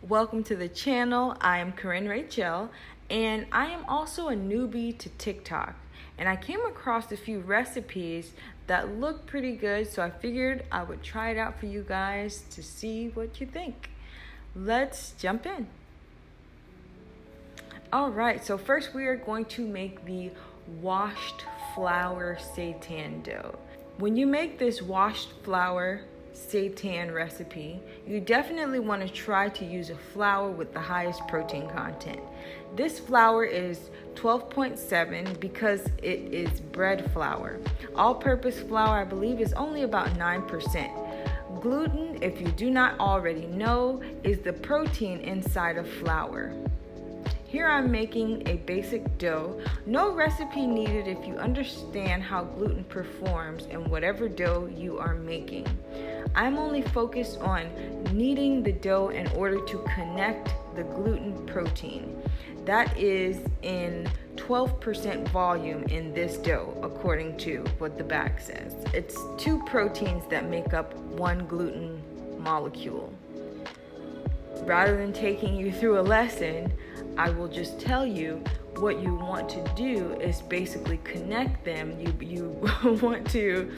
Welcome to the channel. I am Korenn Rachelle, and I am also a newbie to TikTok. And I came across a few recipes that look pretty good, so I figured I would try it out for you guys to see what you think. Let's jump in. All right, so first we are going to make the washed flour seitan dough. When you make this washed flour seitan recipe, you definitely want to try to use a flour with the highest protein content. This flour is 12.7 because it is bread flour. All-purpose flour, I believe, is only about 9%. Gluten, if you do not already know, is the protein inside of flour. Here I'm making a basic dough. No recipe needed if you understand how gluten performs in whatever dough you are making. I'm only focused on kneading the dough in order to connect the gluten protein. That is in 12% volume in this dough, according to what the back says. It's 2 proteins that make up 1 gluten molecule. Rather than taking you through a lesson, I will just tell you what you want to do is basically connect them. You want to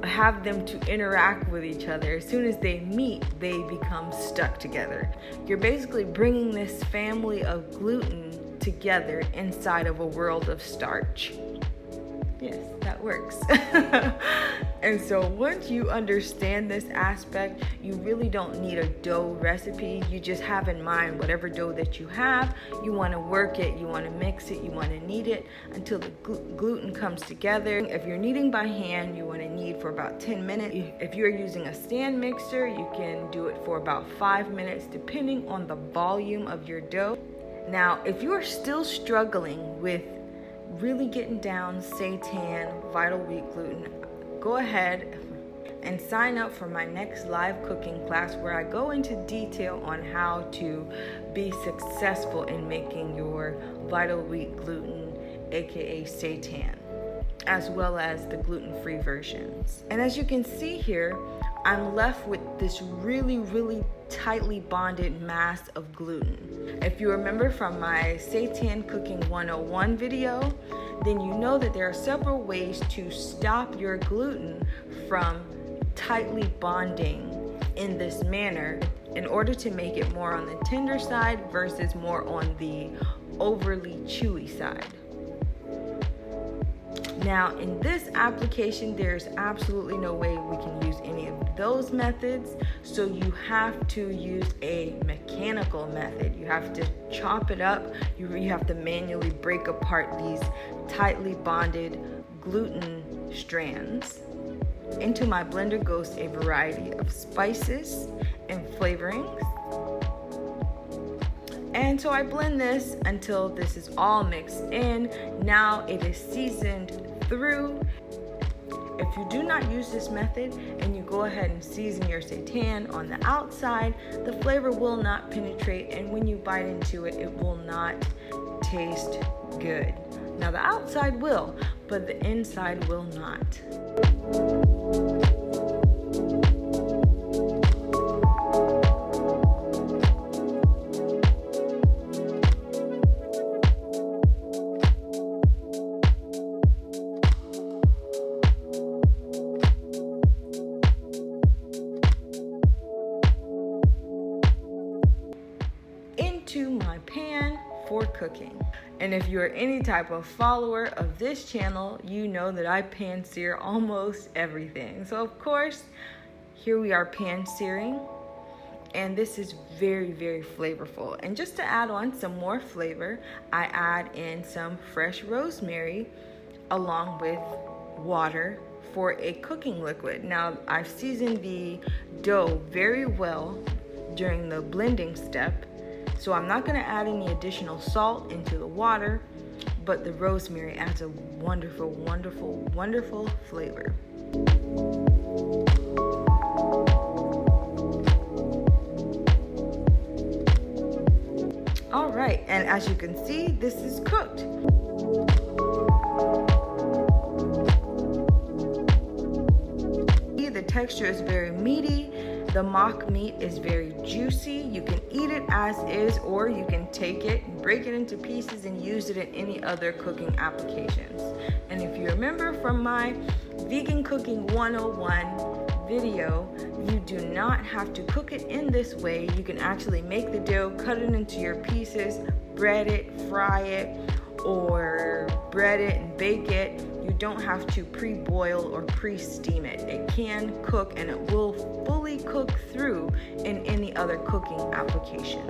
have them to interact with each other. As soon as they meet, they become stuck together. You're basically bringing this family of gluten together inside of a world of starch. Yes, that works. And so once you understand this aspect, you really don't need a dough recipe. You just have in mind whatever dough that you have. You want to work it, you want to mix it, you want to knead it until the gluten comes together. If you're kneading by hand, you want to knead for about 10 minutes. If you're using a stand mixer, you can do it for about 5 minutes, depending on the volume of your dough. Now, if you are still struggling with really getting down seitan, vital wheat gluten, go ahead and sign up for my next live cooking class where I go into detail on how to be successful in making your vital wheat gluten, aka seitan, as well as the gluten-free versions. And as you can see here, I'm left with this really tightly bonded mass of gluten. If you remember from my Seitan Cooking 101 video, then you know that there are several ways to stop your gluten from tightly bonding in this manner in order to make it more on the tender side versus more on the overly chewy side. Now, in this application, there's absolutely no way we can use any of those methods, so you have to use a mechanical method. You have to chop it up. You have to manually break apart these tightly bonded gluten strands. Into my blender goes a variety of spices and flavorings. And so I blend this until this is all mixed in. Now it is seasoned through. If you do not use this method and you go ahead and season your seitan on the outside, the flavor will not penetrate, and when you bite into it, it will not taste good. Now the outside will, but the inside will not. To my pan for cooking. And if you're any type of follower of this channel, you know that I pan sear almost everything. So of course, here we are pan searing, and this is very flavorful. And just to add on some more flavor, I add in some fresh rosemary along with water for a cooking liquid. Now, I've seasoned the dough very well during the blending step, so I'm not going to add any additional salt into the water, but the rosemary adds a wonderful flavor. All right, and as you can see, this is cooked. The texture is very meaty. The mock meat is very juicy. You can eat it as is, or you can take it, break it into pieces, and use it in any other cooking applications. And if you remember from my Vegan Cooking 101 video, you do not have to cook it in this way. You can actually make the dough, cut it into your pieces, bread it, fry it, or bread it and bake it. You don't have to pre-boil or pre-steam it. It can cook, and it will fully cook through in any other cooking application.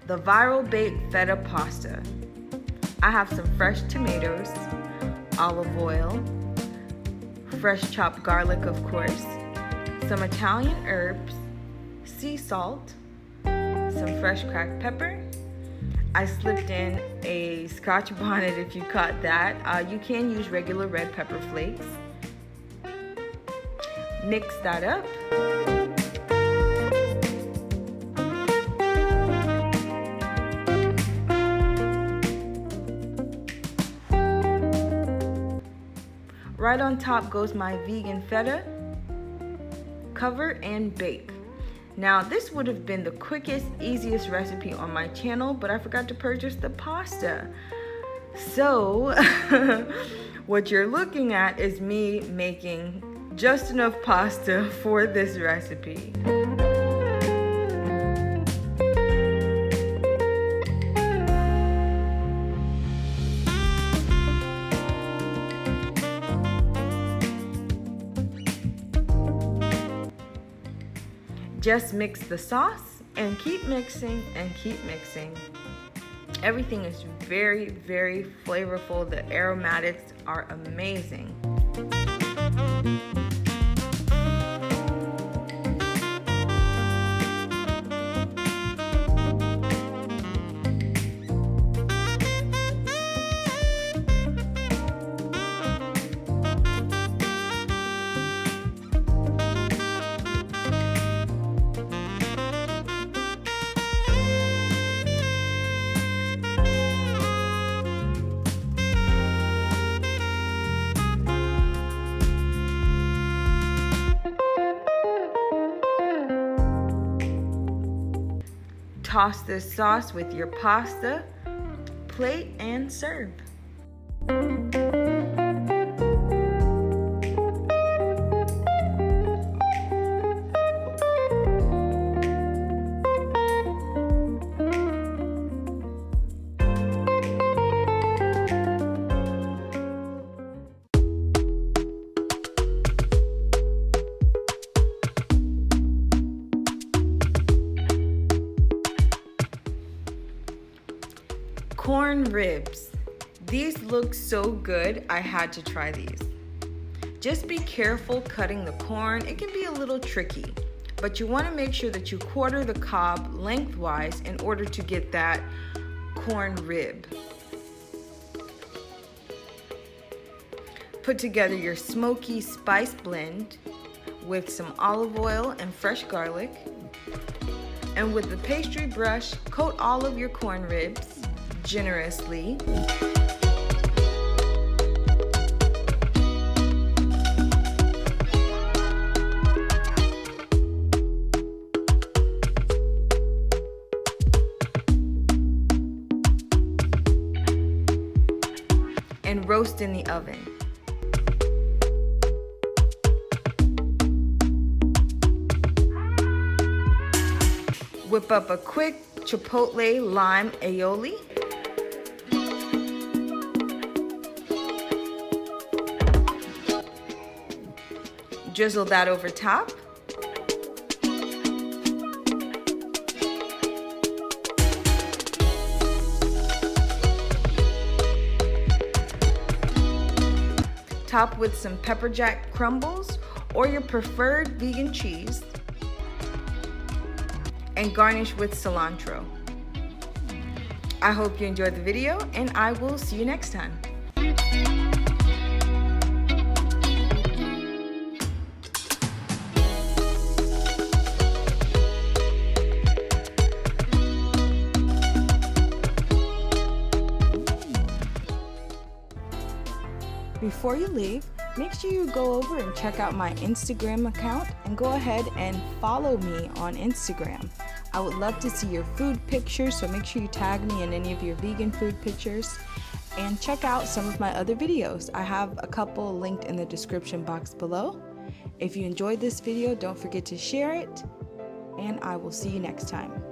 The viral baked feta pasta. I have some fresh tomatoes, olive oil, fresh chopped garlic, of course, some Italian herbs, sea salt, some fresh cracked pepper. I slipped in a Scotch bonnet if you caught that. You can use regular red pepper flakes. Mix that up. Right on top goes my vegan feta. Cover and bake. Now, this would have been the quickest, easiest recipe on my channel, but I forgot to purchase the pasta. So, what you're looking at is me making just enough pasta for this recipe. Just mix the sauce and keep mixing and keep mixing. Everything is very, very flavorful. The aromatics are amazing. Toss this sauce with your pasta, plate, and serve. Corn ribs. These look so good, I had to try these. Just be careful cutting the corn. It can be a little tricky, but you want to make sure that you quarter the cob lengthwise in order to get that corn rib. Put together your smoky spice blend with some olive oil and fresh garlic. And with the pastry brush, coat all of your corn ribs generously. And roast in the oven. Whip up a quick chipotle lime aioli. Drizzle that over top. Top with some pepper jack crumbles or your preferred vegan cheese. And garnish with cilantro. I hope you enjoyed the video, and I will see you next time. Before you leave, make sure you go over and check out my Instagram account and go ahead and follow me on Instagram. I would love to see your food pictures, so make sure you tag me in any of your vegan food pictures. And check out some of my other videos. I have a couple linked in the description box below. If you enjoyed this video, don't forget to share it, and I will see you next time.